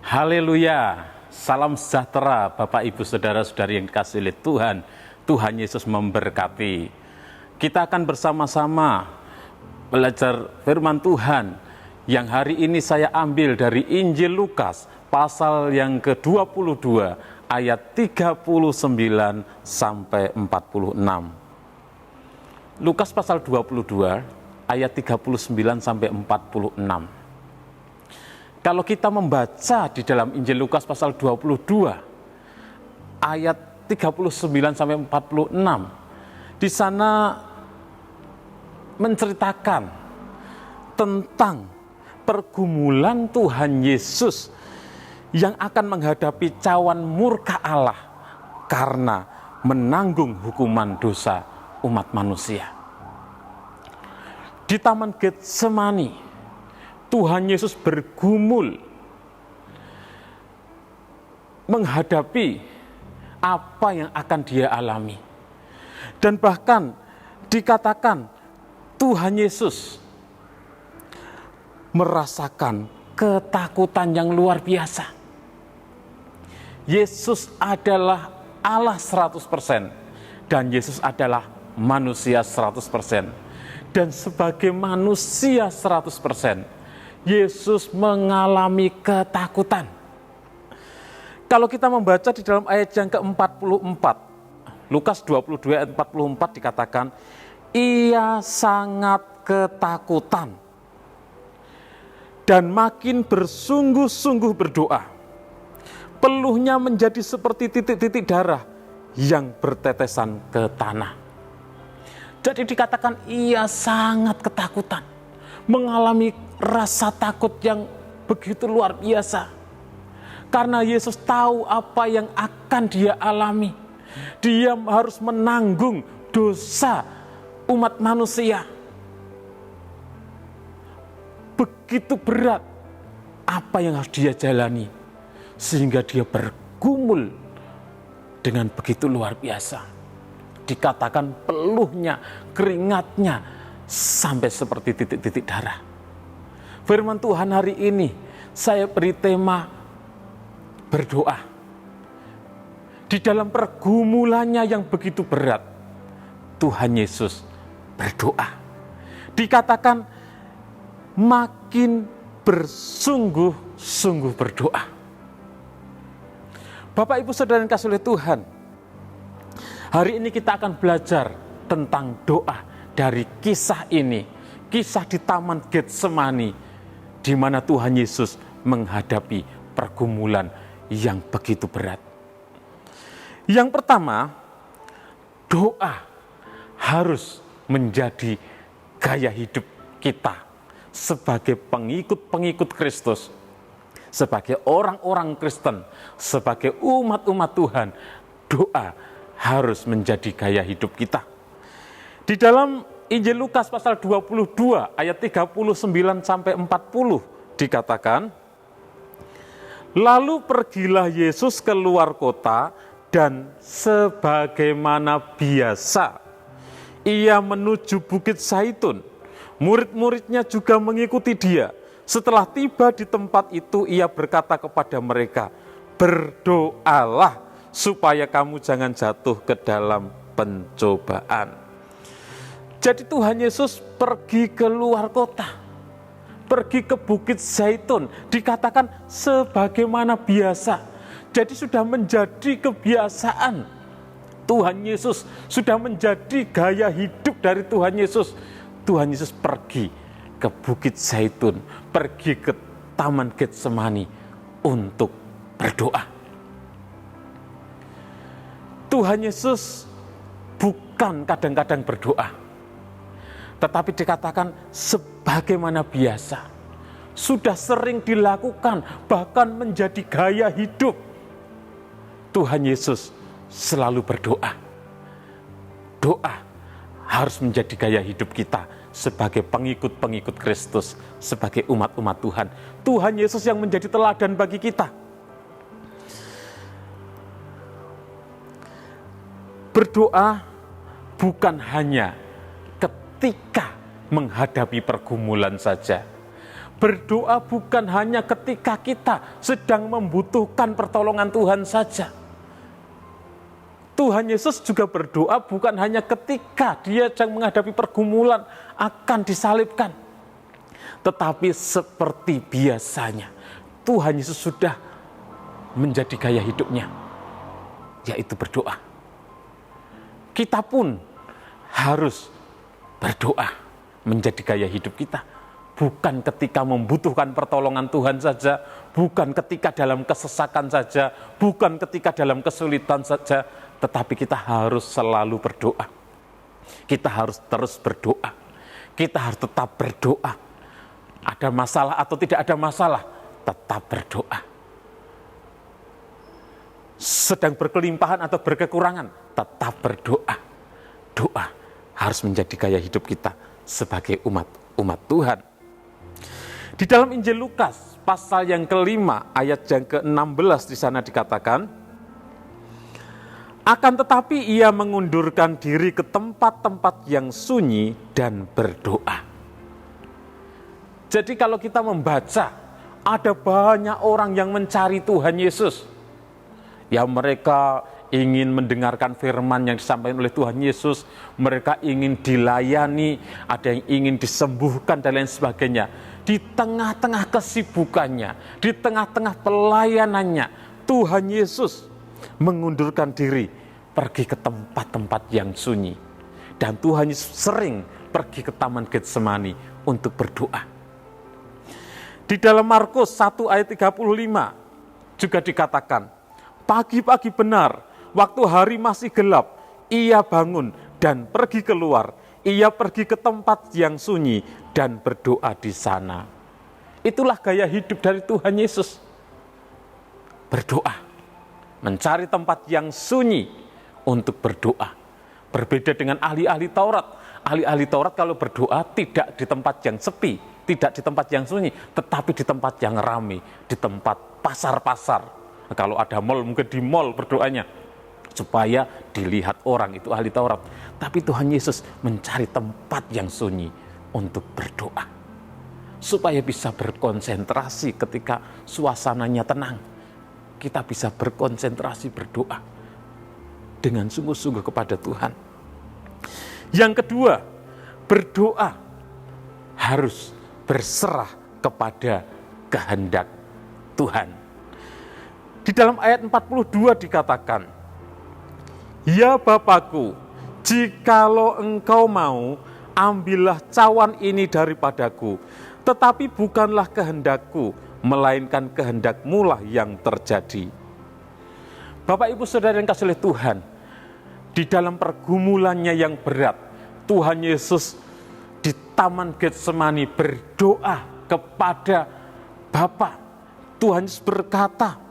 Haleluya, salam sejahtera Bapak Ibu Saudara-saudari yang dikasihi oleh Tuhan. Tuhan Yesus memberkati. Kita akan bersama-sama belajar firman Tuhan yang hari ini saya ambil dari Injil Lukas pasal yang ke-22 ayat 39 sampai 46. Lukas pasal 22 ayat 39 sampai 46. Kalau kita membaca di dalam Injil Lukas pasal 22 ayat 39 sampai 46, di sana menceritakan tentang pergumulan Tuhan Yesus yang akan menghadapi cawan murka Allah karena menanggung hukuman dosa umat manusia. Di Taman Getsemani, Tuhan Yesus bergumul menghadapi apa yang akan dia alami. Dan bahkan dikatakan Tuhan Yesus merasakan ketakutan yang luar biasa. Yesus adalah Allah 100% dan Yesus adalah manusia 100%. Dan sebagai manusia 100%, Yesus mengalami ketakutan. Kalau kita membaca di dalam ayat yang ke-44, Lukas 22 ayat 44 dikatakan, ia sangat ketakutan dan makin bersungguh-sungguh berdoa. Peluhnya menjadi seperti titik-titik darah yang bertetesan ke tanah. Jadi dikatakan ia sangat ketakutan, mengalami rasa takut yang begitu luar biasa. Karena Yesus tahu apa yang akan dia alami. Dia harus menanggung dosa umat manusia. Begitu berat apa yang harus dia jalani, sehingga dia bergumul dengan begitu luar biasa. Dikatakan peluhnya, keringatnya sampai seperti titik-titik darah. Firman Tuhan hari ini saya beri tema berdoa. Di dalam pergumulannya yang begitu berat, Tuhan Yesus berdoa. Dikatakan makin bersungguh-sungguh berdoa. Bapak Ibu Saudara yang kasih oleh Tuhan, hari ini kita akan belajar tentang doa dari kisah ini, kisah di Taman Getsemani, di mana Tuhan Yesus menghadapi pergumulan yang begitu berat. Yang pertama, doa harus menjadi gaya hidup kita sebagai pengikut-pengikut Kristus, sebagai orang-orang Kristen, sebagai umat-umat Tuhan. Doa harus menjadi gaya hidup kita. Di dalam Injil Lukas pasal 22 ayat 39 sampai 40 dikatakan, lalu pergilah Yesus keluar kota dan sebagaimana biasa ia menuju Bukit Zaitun. Murid-muridnya juga mengikuti dia. Setelah tiba di tempat itu ia berkata kepada mereka, berdoalah supaya kamu jangan jatuh ke dalam pencobaan. Jadi Tuhan Yesus pergi ke luar kota, pergi ke Bukit Zaitun, dikatakan sebagaimana biasa. Jadi sudah menjadi kebiasaan Tuhan Yesus, sudah menjadi gaya hidup dari Tuhan Yesus. Tuhan Yesus pergi ke Bukit Zaitun, pergi ke Taman Getsemani untuk berdoa. Tuhan Yesus bukan kadang-kadang berdoa, tetapi dikatakan sebagaimana biasa. Sudah sering dilakukan, bahkan menjadi gaya hidup. Tuhan Yesus selalu berdoa. Doa harus menjadi gaya hidup kita sebagai pengikut-pengikut Kristus, sebagai umat-umat Tuhan. Tuhan Yesus yang menjadi teladan bagi kita. Berdoa bukan hanya ketika menghadapi pergumulan saja. Berdoa bukan hanya ketika kita sedang membutuhkan pertolongan Tuhan saja. Tuhan Yesus juga berdoa bukan hanya ketika dia sedang menghadapi pergumulan akan disalibkan. Tetapi seperti biasanya, Tuhan Yesus sudah menjadi gaya hidupnya, yaitu berdoa. Kita pun harus berdoa menjadi gaya hidup kita. Bukan ketika membutuhkan pertolongan Tuhan saja, bukan ketika dalam kesesakan saja, bukan ketika dalam kesulitan saja, tetapi kita harus selalu berdoa. Kita harus terus berdoa. Kita harus tetap berdoa. Ada masalah atau tidak ada masalah, tetap berdoa. Sedang berkelimpahan atau berkekurangan, tetap berdoa. Doa harus menjadi gaya hidup kita sebagai umat Tuhan. Di dalam Injil Lukas, pasal yang kelima, ayat yang ke-16 di sana dikatakan, akan tetapi ia mengundurkan diri ke tempat-tempat yang sunyi dan berdoa. Jadi kalau kita membaca, ada banyak orang yang mencari Tuhan Yesus. Ya mereka ingin mendengarkan firman yang disampaikan oleh Tuhan Yesus, mereka ingin dilayani, ada yang ingin disembuhkan dan lain sebagainya. Di tengah-tengah kesibukannya, di tengah-tengah pelayanannya, Tuhan Yesus mengundurkan diri, pergi ke tempat-tempat yang sunyi. Dan Tuhan Yesus sering pergi ke Taman Getsemani untuk berdoa. Di dalam Markus 1 ayat 35 juga dikatakan, pagi-pagi benar, waktu hari masih gelap, ia bangun dan pergi keluar. Ia pergi ke tempat yang sunyi dan berdoa di sana. Itulah gaya hidup dari Tuhan Yesus. Berdoa, mencari tempat yang sunyi untuk berdoa. Berbeda dengan ahli-ahli Taurat. Ahli-ahli Taurat kalau berdoa tidak di tempat yang sepi, tidak di tempat yang sunyi, tetapi di tempat yang ramai, di tempat pasar-pasar. Kalau ada mal, mungkin di mal berdoanya, supaya dilihat orang, itu ahli Taurat. Tapi Tuhan Yesus mencari tempat yang sunyi untuk berdoa. Supaya bisa berkonsentrasi ketika suasananya tenang. Kita bisa berkonsentrasi berdoa dengan sungguh-sungguh kepada Tuhan. Yang kedua, berdoa harus berserah kepada kehendak Tuhan. Di dalam ayat 42 dikatakan, ya Bapakku, jikalau engkau mau, ambillah cawan ini daripadaku, tetapi bukanlah kehendakku, melainkan kehendakmu lah yang terjadi. Bapak Ibu Saudara yang kasih oleh Tuhan, di dalam pergumulannya yang berat, Tuhan Yesus di Taman Getsemani berdoa kepada Bapa. Tuhan Yesus berkata,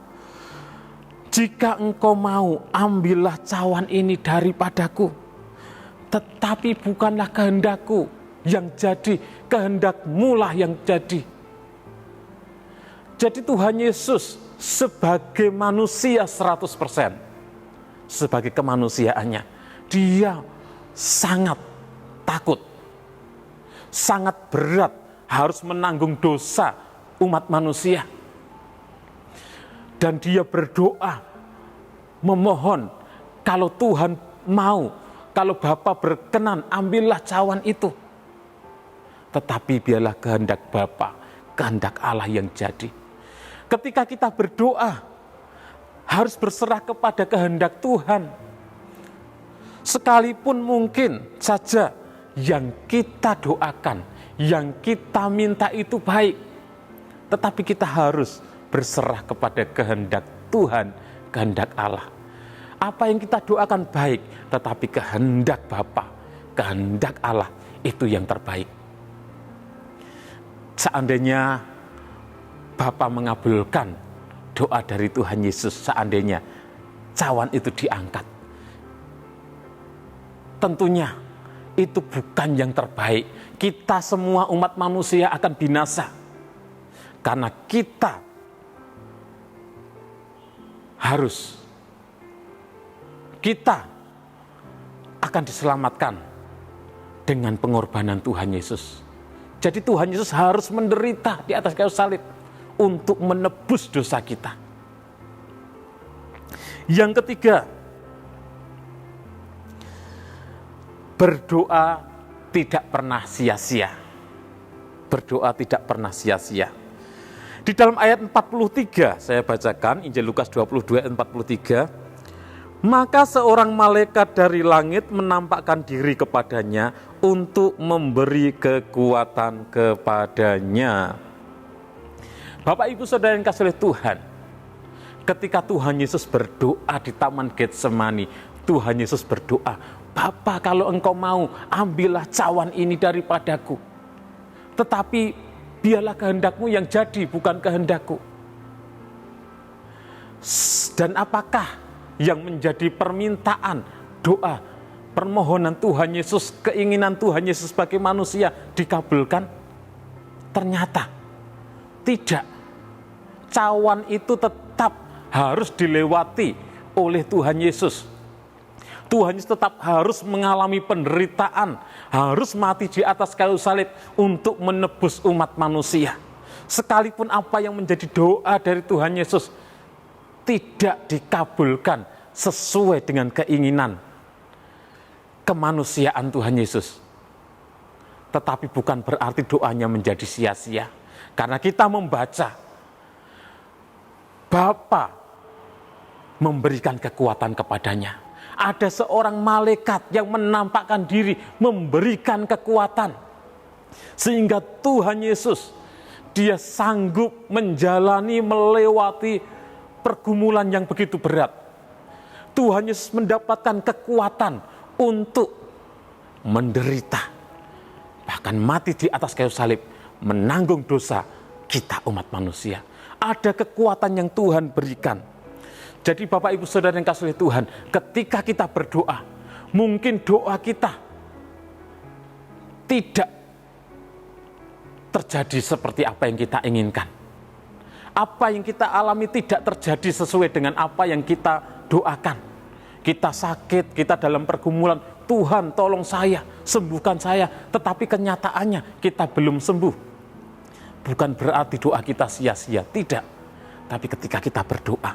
jika engkau mau, ambillah cawan ini daripadaku. Tetapi bukanlah kehendakku yang jadi, kehendakmu lah yang jadi. Jadi Tuhan Yesus sebagai manusia 100%, sebagai kemanusiaannya, dia sangat takut, sangat berat harus menanggung dosa umat manusia. Dan dia berdoa, memohon, kalau Tuhan mau, kalau Bapa berkenan, ambillah cawan itu. Tetapi biarlah kehendak Bapa, kehendak Allah yang jadi. Ketika kita berdoa, harus berserah kepada kehendak Tuhan. Sekalipun mungkin saja yang kita doakan, yang kita minta itu baik, tetapi kita harus berserah kepada kehendak Tuhan, kehendak Allah. Apa yang kita doakan baik, tetapi kehendak Bapa, kehendak Allah itu yang terbaik. Seandainya Bapa mengabulkan doa dari Tuhan Yesus, seandainya cawan itu diangkat, tentunya itu bukan yang terbaik. Kita semua umat manusia akan binasa, karena kita akan diselamatkan dengan pengorbanan Tuhan Yesus. Jadi Tuhan Yesus harus menderita di atas kayu salib untuk menebus dosa kita. Yang ketiga, berdoa tidak pernah sia-sia. Berdoa tidak pernah sia-sia. Di dalam ayat 43, saya bacakan Injil Lukas 22 ayat 43. Maka seorang malaikat dari langit menampakkan diri kepadanya untuk memberi kekuatan kepadanya. Bapak Ibu Saudara yang kasih oleh Tuhan, ketika Tuhan Yesus berdoa di Taman Getsemani, Tuhan Yesus berdoa, Bapa, kalau Engkau mau, ambillah cawan ini daripadaku. Tetapi biarlah kehendak-Mu yang jadi, bukan kehendak-Ku. Dan apakah yang menjadi permintaan, doa, permohonan Tuhan Yesus, keinginan Tuhan Yesus sebagai manusia dikabulkan? Ternyata tidak. Cawan itu tetap harus dilewati oleh Tuhan Yesus. Tuhan Yesus tetap harus mengalami penderitaan, harus mati di atas kayu salib untuk menebus umat manusia. Sekalipun apa yang menjadi doa dari Tuhan Yesus tidak dikabulkan sesuai dengan keinginan kemanusiaan Tuhan Yesus. Tetapi bukan berarti doanya menjadi sia-sia. Karena kita membaca, Bapa memberikan kekuatan kepadanya. Ada seorang malaikat yang menampakkan diri, memberikan kekuatan. Sehingga Tuhan Yesus, dia sanggup menjalani, melewati pergumulan yang begitu berat. Tuhan Yesus mendapatkan kekuatan untuk menderita, bahkan mati di atas kayu salib, menanggung dosa kita umat manusia. Ada kekuatan yang Tuhan berikan. Jadi Bapak Ibu Saudara yang kasih oleh Tuhan, ketika kita berdoa, mungkin doa kita tidak terjadi seperti apa yang kita inginkan. Apa yang kita alami tidak terjadi sesuai dengan apa yang kita doakan. Kita sakit, kita dalam pergumulan, Tuhan tolong saya, sembuhkan saya. Tetapi kenyataannya kita belum sembuh. Bukan berarti doa kita sia-sia, tidak. Tapi ketika kita berdoa,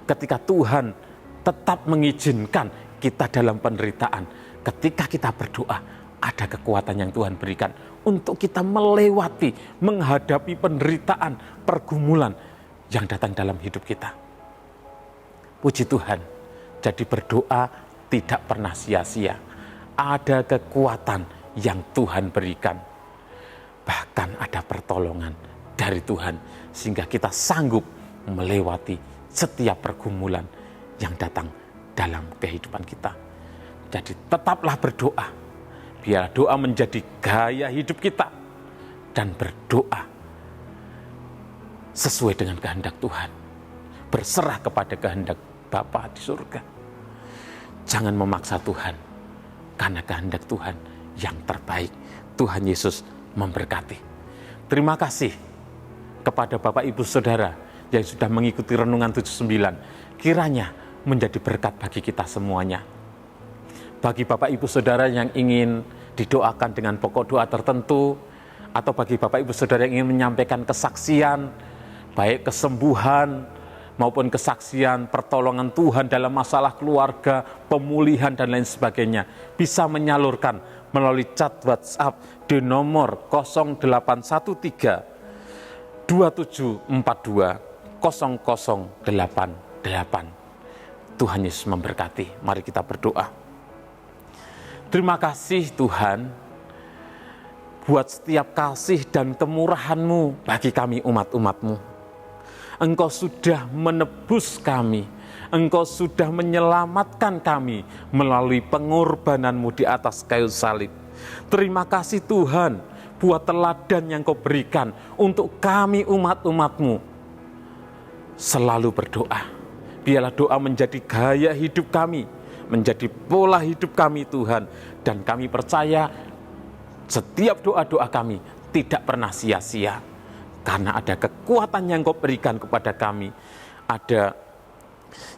ketika Tuhan tetap mengizinkan kita dalam penderitaan, ketika kita berdoa, ada kekuatan yang Tuhan berikan untuk kita melewati, menghadapi penderitaan, pergumulan yang datang dalam hidup kita. Puji Tuhan, jadi berdoa tidak pernah sia-sia. Ada kekuatan yang Tuhan berikan. Bahkan ada pertolongan dari Tuhan, sehingga kita sanggup melewati setiap pergumulan yang datang dalam kehidupan kita. Jadi tetaplah berdoa. Biar doa menjadi gaya hidup kita. Dan berdoa sesuai dengan kehendak Tuhan. Berserah kepada kehendak Bapa di surga. Jangan memaksa Tuhan. Karena kehendak Tuhan yang terbaik. Tuhan Yesus memberkati. Terima kasih kepada Bapak Ibu Saudara yang sudah mengikuti Renungan 79. Kiranya menjadi berkat bagi kita semuanya. Bagi Bapak Ibu Saudara yang ingin didoakan dengan pokok doa tertentu, atau bagi Bapak Ibu Saudara yang ingin menyampaikan kesaksian, baik kesembuhan maupun kesaksian pertolongan Tuhan dalam masalah keluarga, pemulihan dan lain sebagainya, bisa menyalurkan melalui chat WhatsApp di nomor 0813 2742 0088. Tuhan Yesus memberkati. Mari kita berdoa. Terima kasih Tuhan buat setiap kasih dan kemurahan-Mu bagi kami umat-umat-Mu. Engkau sudah menebus kami, Engkau sudah menyelamatkan kami melalui pengorbanan-Mu di atas kayu salib. Terima kasih Tuhan buat teladan yang Kau berikan untuk kami umat-umat-Mu. Selalu berdoa, biarlah doa menjadi gaya hidup kami, menjadi pola hidup kami Tuhan. Dan kami percaya setiap doa-doa kami tidak pernah sia-sia. Karena ada kekuatan yang Kau berikan kepada kami. Ada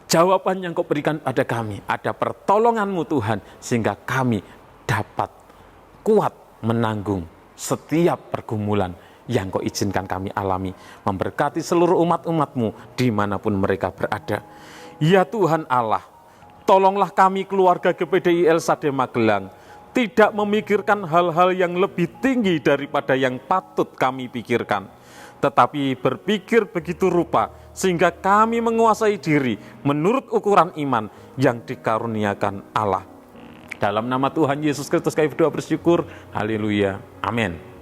jawaban yang Kau berikan pada kami. Ada pertolongan-Mu Tuhan. Sehingga kami dapat kuat menanggung setiap pergumulan yang Kau izinkan kami alami. Memberkati seluruh umat-umat-Mu dimanapun mereka berada. Ya Tuhan Allah, tolonglah kami keluarga GPDI El Sade Magelang tidak memikirkan hal-hal yang lebih tinggi daripada yang patut kami pikirkan, tetapi berpikir begitu rupa sehingga kami menguasai diri menurut ukuran iman yang dikaruniakan Allah. Dalam nama Tuhan Yesus Kristus kami berdoa bersyukur. Haleluya. Amin.